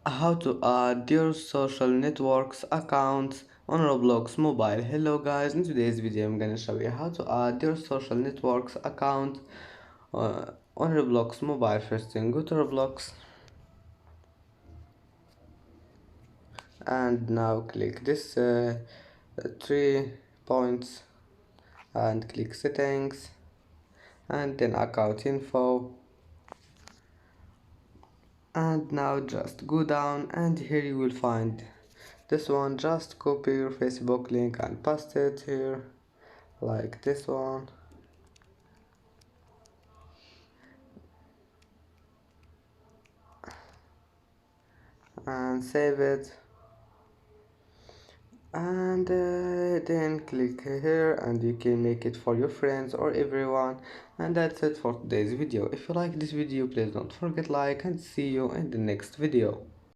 How to add your social networks accounts on Roblox mobile. Hello guys, in today's video I'm gonna show you how to add your social networks account on Roblox mobile. First thing, go to Roblox and now click this 3 points and click settings and then account info, and now just go down and here you will find this one. Just copy your Facebook link and paste it here like this one and save it, and then click here and you can make it for your friends or everyone. And that's it for today's video. If you like this video, please don't forget like, and see you in the next video.